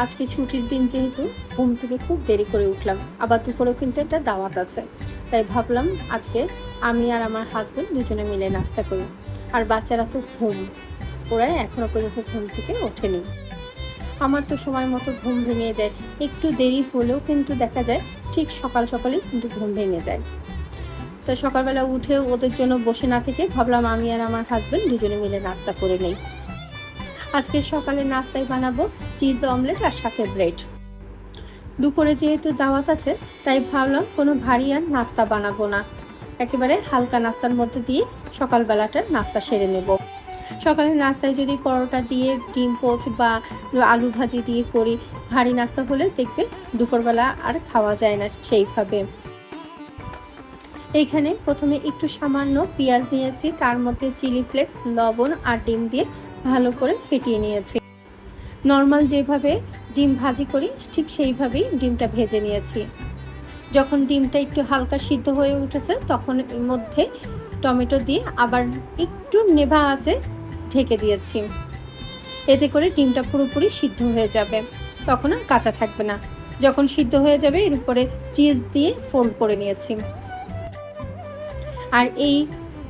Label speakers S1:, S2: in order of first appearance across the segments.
S1: আজকে ছুটির দিন যেহেতু ঘুম থেকে খুব দেরি করে উঠলাম, আবার দুপুরেও কিন্তু একটা দাওয়াত আছে। তাই ভাবলাম আজকে আমি আর আমার হাসব্যান্ড দুজনে মিলে নাস্তা করি। আর বাচ্চারা তো ওরা এখনো পর্যন্ত ঘুম থেকে ওঠেনি। আমার তো সময় মতো ঘুম ভেঙে যায়, একটু দেরি হলেও কিন্তু দেখা যায় ঠিক সকাল সকালই কিন্তু ঘুম ভেঙে যায়। তাই সকালবেলা উঠে ওদের জন্য বসে না থেকে ভাবলাম আমি আর আমার হাসব্যান্ড দুজনে মিলে নাস্তা করে নেই। আজকে সকালে নাস্তায় বানাবো চিজ অমলেট আর সাথে ব্রেড। দুপুরে যেহেতু দাওয়াত আছে তাই ভাবলাম কোনো ভারী আর নাস্তা বানাবো না, একেবারে হালকা নাস্তার মধ্যে দিয়ে সকালবেলাটার নাস্তা সেরে নেব। সকালের নাস্তায় যদি পরোটা দিয়ে ডিম পোচ বা আলু ভাজি দিয়ে করি, ভারী নাস্তা হলে দেখবে দুপুরবেলা আর খাওয়া যায় না সেইভাবে। এইখানে প্রথমে একটু সামান্য পেঁয়াজ নিয়েছি, তার মধ্যে চিলি ফ্লেক্স, লবণ আর ডিম দিয়ে ভালো করে ফেটিয়ে নিয়েছি। নর্মাল যেভাবে ডিম ভাজি করি ঠিক সেইভাবেই ডিমটা ভেজে নিয়েছি। যখন ডিমটা একটু হালকা সিদ্ধ হয়ে উঠেছে তখন এর মধ্যে টমেটো দিয়ে আবার একটু নেভা আঁচে ঢেকে দিয়েছি। এতে করে ডিমটা পুরোপুরি সিদ্ধ হয়ে যাবে, তখন আর কাঁচা থাকবে না। যখন সিদ্ধ হয়ে যাবে এর উপরে চিজ দিয়ে ফোল্ড করে নিয়েছি। আর এই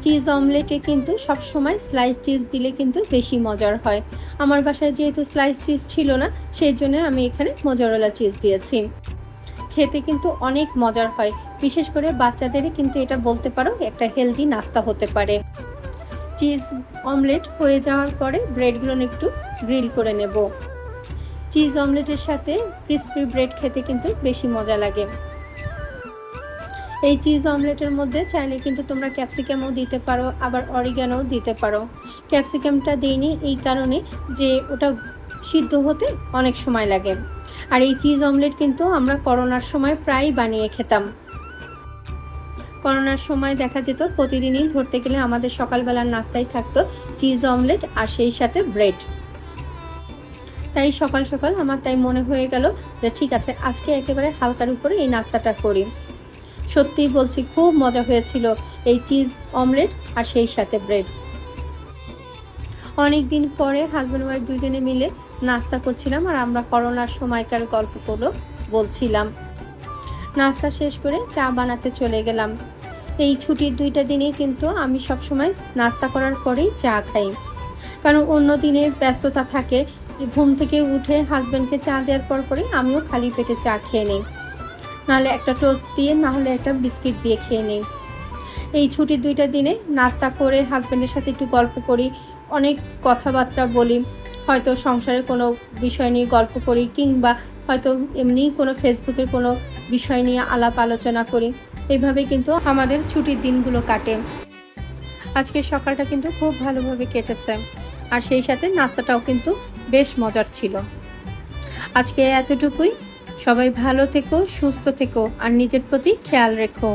S1: চিজ অমলেটে কিন্তু সবসময় স্লাইস চিজ দিলে কিন্তু বেশি মজার হয়। আমার বাসায় যেহেতু স্লাইস চিজ ছিল না, সেই জন্য আমি এখানে মোজারেলা চিজ দিয়েছি। খেতে কিন্তু অনেক মজার হয়, বিশেষ করে বাচ্চাদেরই কিন্তু এটা বলতে পারো একটা হেলদি নাস্তা হতে পারে। চিজ অমলেট হয়ে যাওয়ার পরে ব্রেডগুলো একটু গ্রিল করে নেব। চিজ অমলেটের সাথে ক্রিসপি ব্রেড খেতে কিন্তু বেশি মজা লাগে। এই চিজ অমলেটের মধ্যে চাইলে কিন্তু তোমরা ক্যাপসিকামও দিতে পারো, আবার অরিগানোও দিতে পারো। ক্যাপসিকামটা দিইনি এই কারণে যে ওটা সিদ্ধ হতে অনেক সময় লাগে। আর এই চিজ অমলেট কিন্তু আমরা করোনার সময় প্রায় বানিয়ে খেতাম। করোনার সময় দেখা যেত প্রতিদিনই ধরতে গেলে আমাদের সকালবেলার নাস্তায় থাকতো চিজ অমলেট আর সেই সাথে ব্রেড। তাই সকাল সকাল আমার মনে হয়ে গেল যে ঠিক আছে আজকে একেবারে হালকার উপরে এই নাস্তাটা করি। সত্যিই বলছি খুব মজা হয়েছিল এই চিজ অমলেট আর সেই সাথে ব্রেড। অনেক দিন পরে হাজব্যান্ড ওয়াইফ দুজনে মিলে নাস্তা করছিলাম আর আমরা করোনার সময়কার গল্পগুলো বলছিলাম। নাস্তা শেষ করে চা বানাতে চলে গেলাম। এই ছুটির 2টা দিনেই কিন্তু আমি সবসময় নাস্তা করার পরেই চা খাই, কারণ অন্য দিনের ব্যস্ততা থাকে। ঘুম থেকে উঠে হাজব্যান্ডকে চা দেওয়ার পরেই আমিও খালি পেটে চা খেয়ে নিই, নাহলে একটা টোস্ট দিয়ে নাহলে একটা বিস্কিট দিয়ে খেয়ে নিই। এই ছুটির 2টা দিনে নাস্তা করে হাজব্যান্ডের সাথে একটু গল্প করি, অনেক কথাবার্তা বলি, হয়তো সংসারের কোনো বিষয় নিয়ে গল্প করি, কিংবা হয়তো এমনিই কোনো ফেসবুকের কোনো বিষয় নিয়ে আলাপ আলোচনা করি। এইভাবে কিন্তু আমাদের ছুটির দিনগুলো কাটে। আজকে সকালটা কিন্তু খুব ভালোভাবে কেটেছে, আর সেই সাথে নাস্তাটাও কিন্তু বেশ মজার ছিল। আজকে এতটুকুই। সবাই ভালো থেকো, সুস্থ থেকো আর নিজের প্রতি খেয়াল রেখো।